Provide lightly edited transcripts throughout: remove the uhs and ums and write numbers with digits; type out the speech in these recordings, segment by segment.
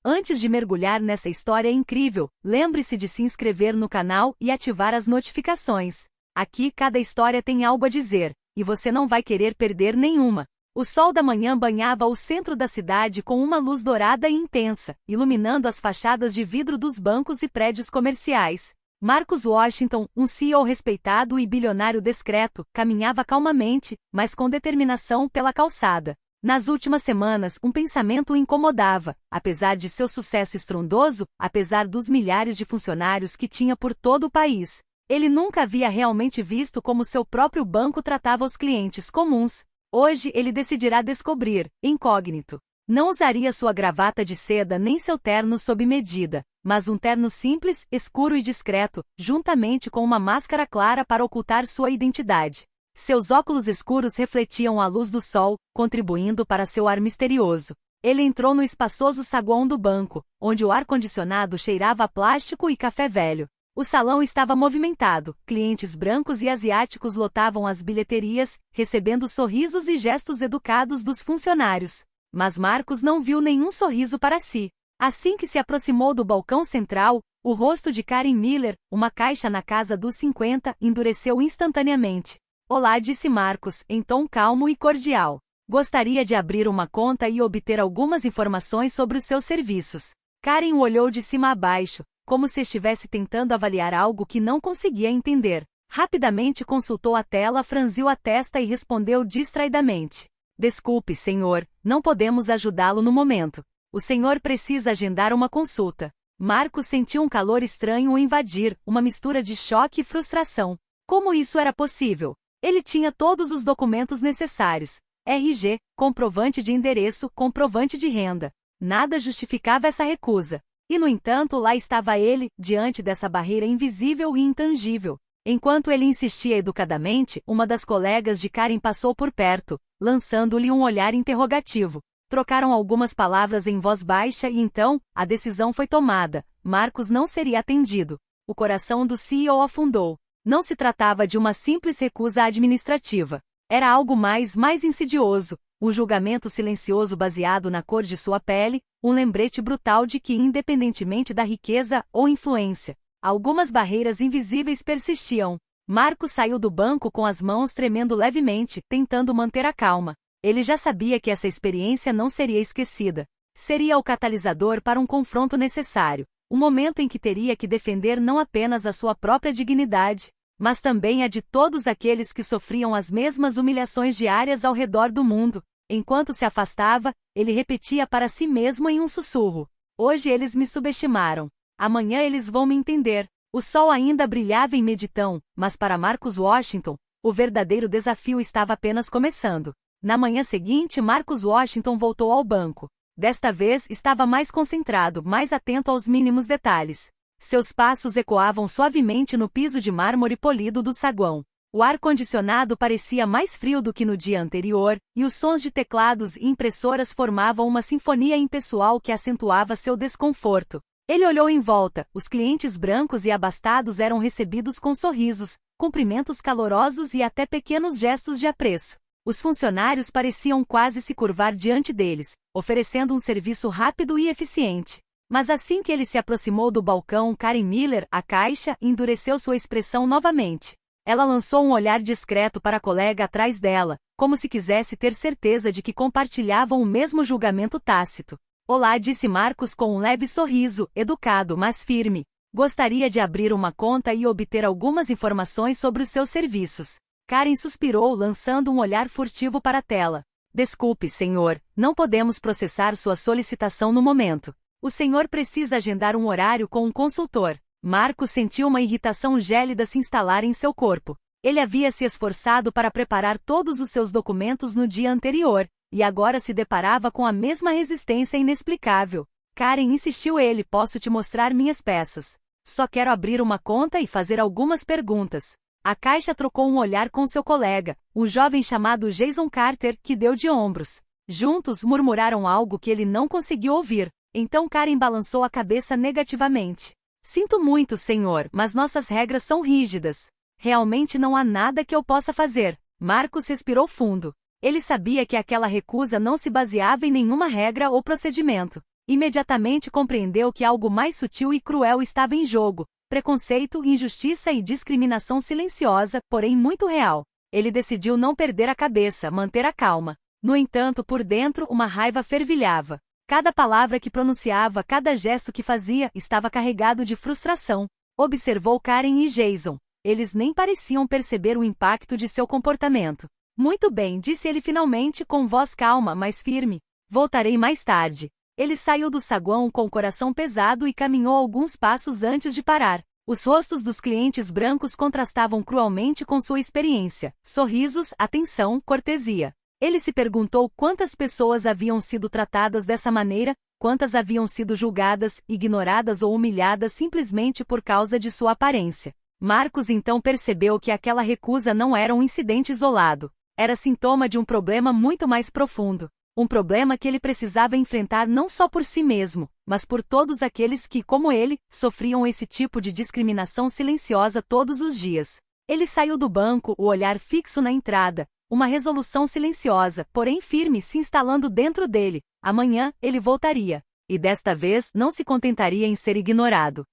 Antes de mergulhar nessa história incrível, lembre-se de se inscrever no canal e ativar as notificações. Aqui cada história tem algo a dizer, e você não vai querer perder nenhuma. O sol da manhã banhava o centro da cidade com uma luz dourada e intensa, iluminando as fachadas de vidro dos bancos e prédios comerciais. Marcus Washington, um CEO respeitado e bilionário discreto, caminhava calmamente, mas com determinação pela calçada. Nas últimas semanas, um pensamento o incomodava. Apesar de seu sucesso estrondoso, apesar dos milhares de funcionários que tinha por todo o país, ele nunca havia realmente visto como seu próprio banco tratava os clientes comuns. Hoje ele decidirá descobrir, incógnito. Não usaria sua gravata de seda nem seu terno sob medida, mas um terno simples, escuro e discreto, juntamente com uma máscara clara para ocultar sua identidade. Seus óculos escuros refletiam a luz do sol, contribuindo para seu ar misterioso. Ele entrou no espaçoso saguão do banco, onde o ar-condicionado cheirava a plástico e café velho. O salão estava movimentado, clientes brancos e asiáticos lotavam as bilheterias, recebendo sorrisos e gestos educados dos funcionários. Mas Marcus não viu nenhum sorriso para si. Assim que se aproximou do balcão central, o rosto de Karen Miller, uma caixa na casa dos 50, endureceu instantaneamente. Olá, disse Marcus, em tom calmo e cordial. Gostaria de abrir uma conta e obter algumas informações sobre os seus serviços. Karen o olhou de cima a baixo, como se estivesse tentando avaliar algo que não conseguia entender. Rapidamente consultou a tela, franziu a testa e respondeu distraidamente. Desculpe, senhor, não podemos ajudá-lo no momento. O senhor precisa agendar uma consulta. Marcos sentiu um calor estranho o invadir, uma mistura de choque e frustração. Como isso era possível? Ele tinha todos os documentos necessários. RG, comprovante de endereço, comprovante de renda. Nada justificava essa recusa. E, no entanto, lá estava ele, diante dessa barreira invisível e intangível. Enquanto ele insistia educadamente, uma das colegas de Karen passou por perto, lançando-lhe um olhar interrogativo. Trocaram algumas palavras em voz baixa e então, a decisão foi tomada. Marcus não seria atendido. O coração do CEO afundou. Não se tratava de uma simples recusa administrativa. Era algo mais insidioso. Um julgamento silencioso baseado na cor de sua pele, um lembrete brutal de que, independentemente da riqueza ou influência, algumas barreiras invisíveis persistiam. Marcos saiu do banco com as mãos tremendo levemente, tentando manter a calma. Ele já sabia que essa experiência não seria esquecida. Seria o catalisador para um confronto necessário, um momento em que teria que defender não apenas a sua própria dignidade, mas também a de todos aqueles que sofriam as mesmas humilhações diárias ao redor do mundo. Enquanto se afastava, ele repetia para si mesmo em um sussurro. Hoje eles me subestimaram. Amanhã eles vão me entender. O sol ainda brilhava em Meditão, mas para Marcus Washington, o verdadeiro desafio estava apenas começando. Na manhã seguinte, Marcus Washington voltou ao banco. Desta vez, estava mais concentrado, mais atento aos mínimos detalhes. Seus passos ecoavam suavemente no piso de mármore polido do saguão. O ar-condicionado parecia mais frio do que no dia anterior, e os sons de teclados e impressoras formavam uma sinfonia impessoal que acentuava seu desconforto. Ele olhou em volta, os clientes brancos e abastados eram recebidos com sorrisos, cumprimentos calorosos e até pequenos gestos de apreço. Os funcionários pareciam quase se curvar diante deles, oferecendo um serviço rápido e eficiente. Mas assim que ele se aproximou do balcão, Karen Miller, a caixa, endureceu sua expressão novamente. Ela lançou um olhar discreto para a colega atrás dela, como se quisesse ter certeza de que compartilhavam o mesmo julgamento tácito. Olá, disse Marcus com um leve sorriso, educado mas firme. Gostaria de abrir uma conta e obter algumas informações sobre os seus serviços. Karen suspirou, lançando um olhar furtivo para a tela. Desculpe, senhor, não podemos processar sua solicitação no momento. O senhor precisa agendar um horário com um consultor. Marcos sentiu uma irritação gélida se instalar em seu corpo. Ele havia se esforçado para preparar todos os seus documentos no dia anterior, e agora se deparava com a mesma resistência inexplicável. Karen, insistiu ele, posso te mostrar minhas peças. Só quero abrir uma conta e fazer algumas perguntas. A caixa trocou um olhar com seu colega, um jovem chamado Jason Carter, que deu de ombros. Juntos murmuraram algo que ele não conseguiu ouvir. Então Karen balançou a cabeça negativamente. Sinto muito, senhor, mas nossas regras são rígidas. Realmente não há nada que eu possa fazer. Marcos respirou fundo. Ele sabia que aquela recusa não se baseava em nenhuma regra ou procedimento. Imediatamente compreendeu que algo mais sutil e cruel estava em jogo: preconceito, injustiça e discriminação silenciosa, porém muito real. Ele decidiu não perder a cabeça, manter a calma. No entanto, por dentro, uma raiva fervilhava. Cada palavra que pronunciava, cada gesto que fazia, estava carregado de frustração. Observou Karen e Jason. Eles nem pareciam perceber o impacto de seu comportamento. Muito bem, disse ele finalmente com voz calma, mas firme. Voltarei mais tarde. Ele saiu do saguão com o coração pesado e caminhou alguns passos antes de parar. Os rostos dos clientes brancos contrastavam cruelmente com sua experiência. Sorrisos, atenção, cortesia. Ele se perguntou quantas pessoas haviam sido tratadas dessa maneira, quantas haviam sido julgadas, ignoradas ou humilhadas simplesmente por causa de sua aparência. Marcos então percebeu que aquela recusa não era um incidente isolado. Era sintoma de um problema muito mais profundo. Um problema que ele precisava enfrentar não só por si mesmo, mas por todos aqueles que, como ele, sofriam esse tipo de discriminação silenciosa todos os dias. Ele saiu do banco, o olhar fixo na entrada. Uma resolução silenciosa, porém firme, se instalando dentro dele. Amanhã, ele voltaria. E desta vez, não se contentaria em ser ignorado.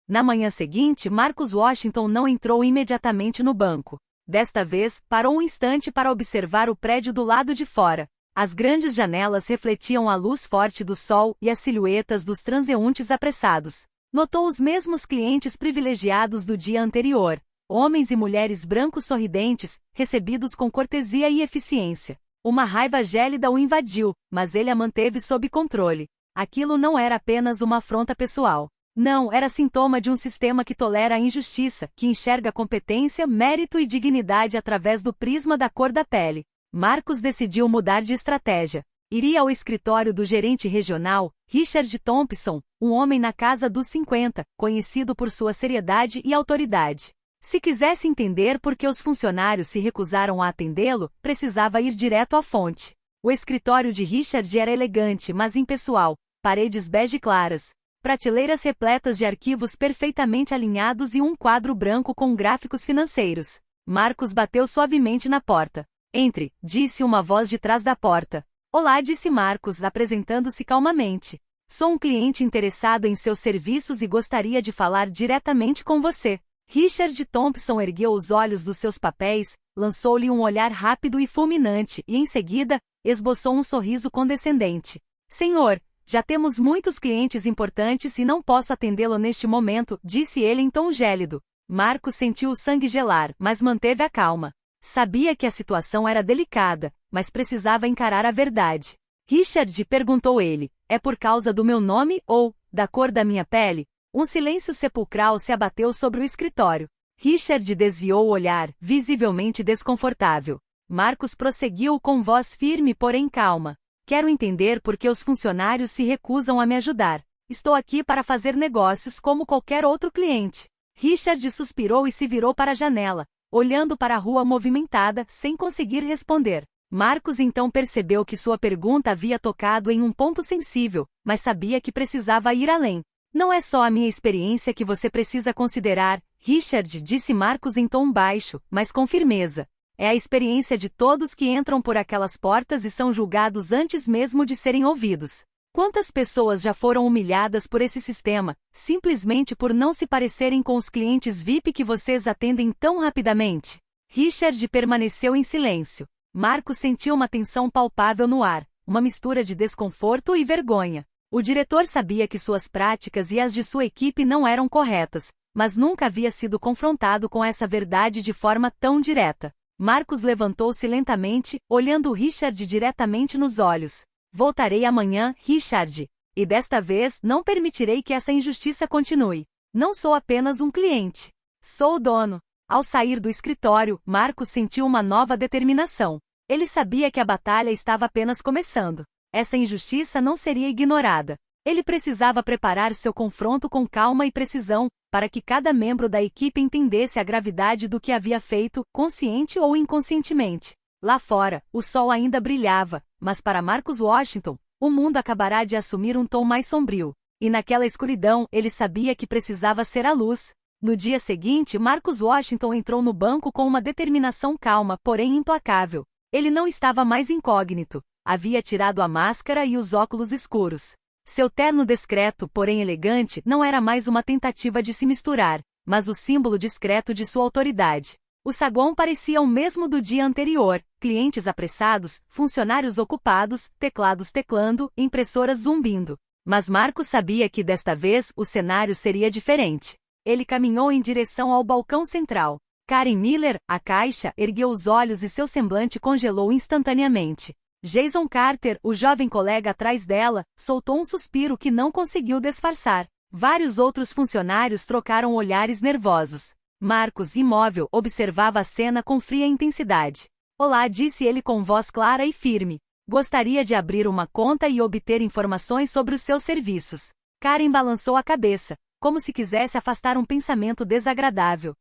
Na manhã seguinte, Marcus Washington não entrou imediatamente no banco. Desta vez, parou um instante para observar o prédio do lado de fora. As grandes janelas refletiam a luz forte do sol e as silhuetas dos transeuntes apressados. Notou os mesmos clientes privilegiados do dia anterior. Homens e mulheres brancos sorridentes, recebidos com cortesia e eficiência. Uma raiva gélida o invadiu, mas ele a manteve sob controle. Aquilo não era apenas uma afronta pessoal. Não, era sintoma de um sistema que tolera a injustiça, que enxerga competência, mérito e dignidade através do prisma da cor da pele. Marcos decidiu mudar de estratégia. Iria ao escritório do gerente regional, Richard Thompson, um homem na casa dos 50, conhecido por sua seriedade e autoridade. Se quisesse entender por que os funcionários se recusaram a atendê-lo, precisava ir direto à fonte. O escritório de Richard era elegante, mas impessoal, paredes bege claras, prateleiras repletas de arquivos perfeitamente alinhados e um quadro branco com gráficos financeiros. Marcos bateu suavemente na porta. Entre, disse uma voz de trás da porta. Olá, disse Marcos, apresentando-se calmamente. Sou um cliente interessado em seus serviços e gostaria de falar diretamente com você. Richard Thompson ergueu os olhos dos seus papéis, lançou-lhe um olhar rápido e fulminante e, em seguida, esboçou um sorriso condescendente. Senhor, já temos muitos clientes importantes e não posso atendê-lo neste momento, disse ele em tom gélido. Marcos sentiu o sangue gelar, mas manteve a calma. Sabia que a situação era delicada, mas precisava encarar a verdade. Richard, perguntou ele, é por causa do meu nome ou da cor da minha pele? Um silêncio sepulcral se abateu sobre o escritório. Richard desviou o olhar, visivelmente desconfortável. Marcos prosseguiu com voz firme, porém calma. Quero entender por que os funcionários se recusam a me ajudar. Estou aqui para fazer negócios como qualquer outro cliente. Richard suspirou e se virou para a janela, olhando para a rua movimentada, sem conseguir responder. Marcos então percebeu que sua pergunta havia tocado em um ponto sensível, mas sabia que precisava ir além. Não é só a minha experiência que você precisa considerar, Richard, disse Marcos em tom baixo, mas com firmeza. É a experiência de todos que entram por aquelas portas e são julgados antes mesmo de serem ouvidos. Quantas pessoas já foram humilhadas por esse sistema, simplesmente por não se parecerem com os clientes VIP que vocês atendem tão rapidamente? Richard permaneceu em silêncio. Marcos sentiu uma tensão palpável no ar, uma mistura de desconforto e vergonha. O diretor sabia que suas práticas e as de sua equipe não eram corretas, mas nunca havia sido confrontado com essa verdade de forma tão direta. Marcos levantou-se lentamente, olhando Richard diretamente nos olhos. Voltarei amanhã, Richard. E desta vez não permitirei que essa injustiça continue. Não sou apenas um cliente. Sou o dono. Ao sair do escritório, Marcos sentiu uma nova determinação. Ele sabia que a batalha estava apenas começando. Essa injustiça não seria ignorada. Ele precisava preparar seu confronto com calma e precisão, para que cada membro da equipe entendesse a gravidade do que havia feito, consciente ou inconscientemente. Lá fora, o sol ainda brilhava, mas para Marcus Washington, o mundo acabará de assumir um tom mais sombrio. E naquela escuridão, ele sabia que precisava ser a luz. No dia seguinte, Marcus Washington entrou no banco com uma determinação calma, porém implacável. Ele não estava mais incógnito. Havia tirado a máscara e os óculos escuros. Seu terno discreto, porém elegante, não era mais uma tentativa de se misturar, mas o símbolo discreto de sua autoridade. O saguão parecia o mesmo do dia anterior, clientes apressados, funcionários ocupados, teclados teclando, impressoras zumbindo. Mas Marcos sabia que desta vez o cenário seria diferente. Ele caminhou em direção ao balcão central. Karen Miller, a caixa, ergueu os olhos e seu semblante congelou instantaneamente. Jason Carter, o jovem colega atrás dela, soltou um suspiro que não conseguiu disfarçar. Vários outros funcionários trocaram olhares nervosos. Marcos, imóvel, observava a cena com fria intensidade. Olá, disse ele com voz clara e firme. Gostaria de abrir uma conta e obter informações sobre os seus serviços. Karen balançou a cabeça, como se quisesse afastar um pensamento desagradável.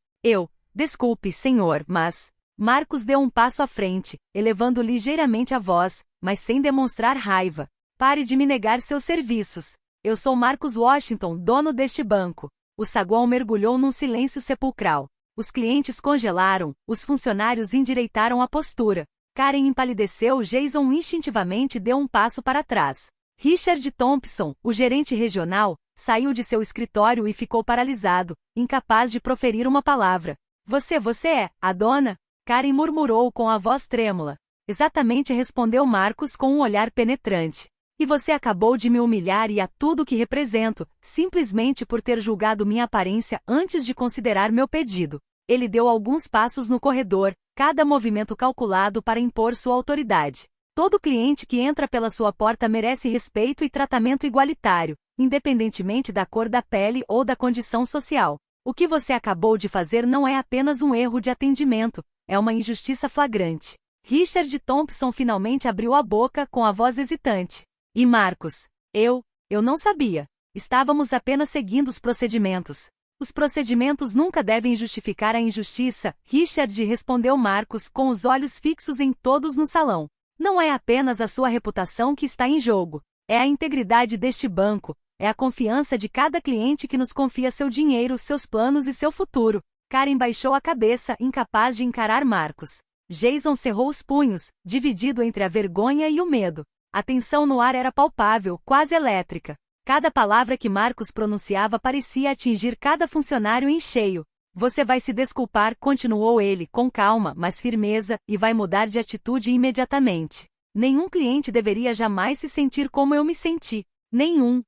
Desculpe, senhor, mas... Marcos deu um passo à frente, elevando ligeiramente a voz, mas sem demonstrar raiva. Pare de me negar seus serviços. Eu sou Marcus Washington, dono deste banco. O saguão mergulhou num silêncio sepulcral. Os clientes congelaram, os funcionários endireitaram a postura. Karen empalideceu, Jason instintivamente deu um passo para trás. Richard Thompson, o gerente regional, saiu de seu escritório e ficou paralisado, incapaz de proferir uma palavra. Você é a dona? Karen murmurou com a voz trêmula. Exatamente, respondeu Marcos com um olhar penetrante. E você acabou de me humilhar e a tudo o que represento, simplesmente por ter julgado minha aparência antes de considerar meu pedido. Ele deu alguns passos no corredor, cada movimento calculado para impor sua autoridade. Todo cliente que entra pela sua porta merece respeito e tratamento igualitário, independentemente da cor da pele ou da condição social. O que você acabou de fazer não é apenas um erro de atendimento, é uma injustiça flagrante. Richard Thompson finalmente abriu a boca com a voz hesitante. E Marcos, eu não sabia. Estávamos apenas seguindo os procedimentos. Os procedimentos nunca devem justificar a injustiça, Richard, respondeu Marcos com os olhos fixos em todos no salão. Não é apenas a sua reputação que está em jogo. É a integridade deste banco, é a confiança de cada cliente que nos confia seu dinheiro, seus planos e seu futuro. Karen baixou a cabeça, incapaz de encarar Marcos. Jason cerrou os punhos, dividido entre a vergonha e o medo. A tensão no ar era palpável, quase elétrica. Cada palavra que Marcos pronunciava parecia atingir cada funcionário em cheio. Você vai se desculpar, continuou ele, com calma, mas firmeza, e vai mudar de atitude imediatamente. Nenhum cliente deveria jamais se sentir como eu me senti. Nenhum.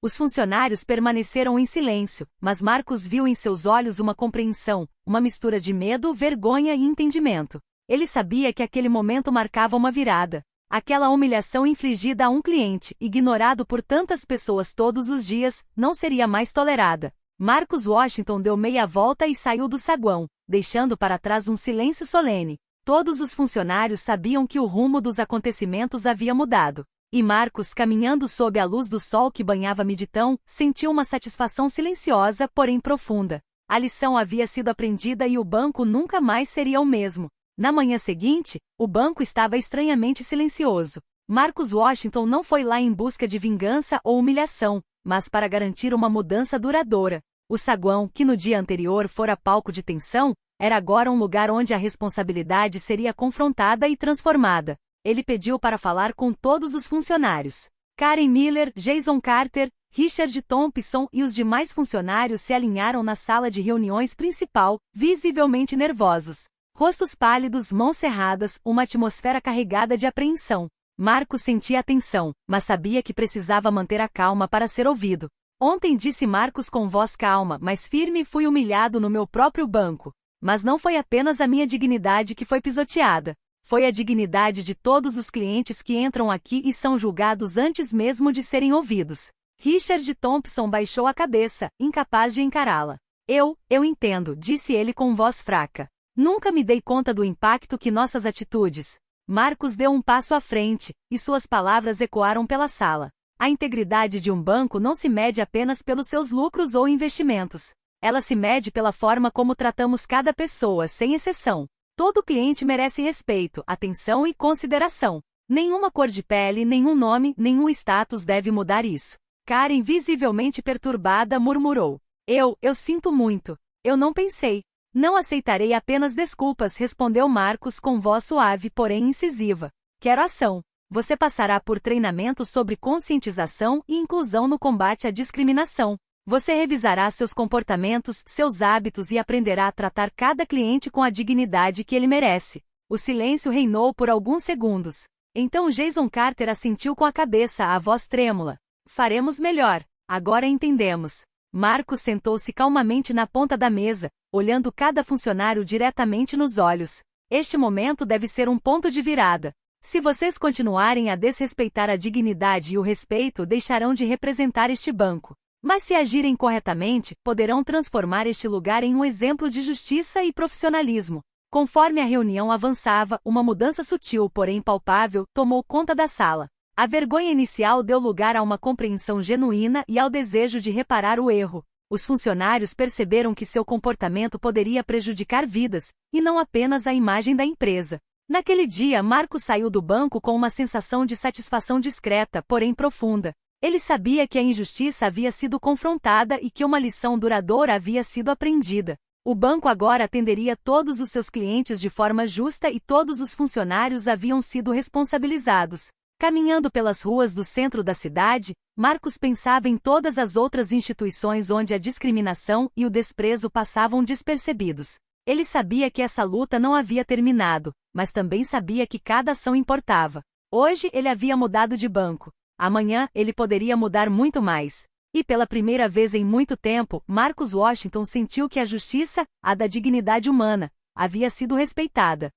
Os funcionários permaneceram em silêncio, mas Marcos viu em seus olhos uma compreensão, uma mistura de medo, vergonha e entendimento. Ele sabia que aquele momento marcava uma virada. Aquela humilhação infligida a um cliente, ignorado por tantas pessoas todos os dias, não seria mais tolerada. Marcus Washington deu meia volta e saiu do saguão, deixando para trás um silêncio solene. Todos os funcionários sabiam que o rumo dos acontecimentos havia mudado. E Marcos, caminhando sob a luz do sol que banhava Midtown, sentiu uma satisfação silenciosa, porém profunda. A lição havia sido aprendida e o banco nunca mais seria o mesmo. Na manhã seguinte, o banco estava estranhamente silencioso. Marcus Washington não foi lá em busca de vingança ou humilhação, mas para garantir uma mudança duradoura. O saguão, que no dia anterior fora palco de tensão, era agora um lugar onde a responsabilidade seria confrontada e transformada. Ele pediu para falar com todos os funcionários. Karen Miller, Jason Carter, Richard Thompson e os demais funcionários se alinharam na sala de reuniões principal, visivelmente nervosos. Rostos pálidos, mãos cerradas, uma atmosfera carregada de apreensão. Marcos sentia a tensão, mas sabia que precisava manter a calma para ser ouvido. Ontem, disse Marcos com voz calma, mas firme, fui humilhado no meu próprio banco. Mas não foi apenas a minha dignidade que foi pisoteada. Foi a dignidade de todos os clientes que entram aqui e são julgados antes mesmo de serem ouvidos. Richard Thompson baixou a cabeça, incapaz de encará-la. Eu entendo, disse ele com voz fraca. Nunca me dei conta do impacto que nossas atitudes. Marcos deu um passo à frente, e suas palavras ecoaram pela sala. A integridade de um banco não se mede apenas pelos seus lucros ou investimentos. Ela se mede pela forma como tratamos cada pessoa, sem exceção. Todo cliente merece respeito, atenção e consideração. Nenhuma cor de pele, nenhum nome, nenhum status deve mudar isso. Karen, visivelmente perturbada, murmurou. Eu sinto muito. Eu não pensei. Não aceitarei apenas desculpas, respondeu Marcos com voz suave, porém incisiva. Quero ação. Você passará por treinamentos sobre conscientização e inclusão no combate à discriminação. Você revisará seus comportamentos, seus hábitos e aprenderá a tratar cada cliente com a dignidade que ele merece. O silêncio reinou por alguns segundos. Então Jason Carter assentiu com a cabeça, a voz trêmula. Faremos melhor. Agora entendemos. Marcos sentou-se calmamente na ponta da mesa, olhando cada funcionário diretamente nos olhos. Este momento deve ser um ponto de virada. Se vocês continuarem a desrespeitar a dignidade e o respeito, deixarão de representar este banco. Mas se agirem corretamente, poderão transformar este lugar em um exemplo de justiça e profissionalismo. Conforme a reunião avançava, uma mudança sutil, porém palpável, tomou conta da sala. A vergonha inicial deu lugar a uma compreensão genuína e ao desejo de reparar o erro. Os funcionários perceberam que seu comportamento poderia prejudicar vidas, e não apenas a imagem da empresa. Naquele dia, Marcos saiu do banco com uma sensação de satisfação discreta, porém profunda. Ele sabia que a injustiça havia sido confrontada e que uma lição duradoura havia sido aprendida. O banco agora atenderia todos os seus clientes de forma justa e todos os funcionários haviam sido responsabilizados. Caminhando pelas ruas do centro da cidade, Marcos pensava em todas as outras instituições onde a discriminação e o desprezo passavam despercebidos. Ele sabia que essa luta não havia terminado, mas também sabia que cada ação importava. Hoje ele havia mudado de banco. Amanhã ele poderia mudar muito mais. E pela primeira vez em muito tempo, Marcus Washington sentiu que a justiça, a da dignidade humana, havia sido respeitada.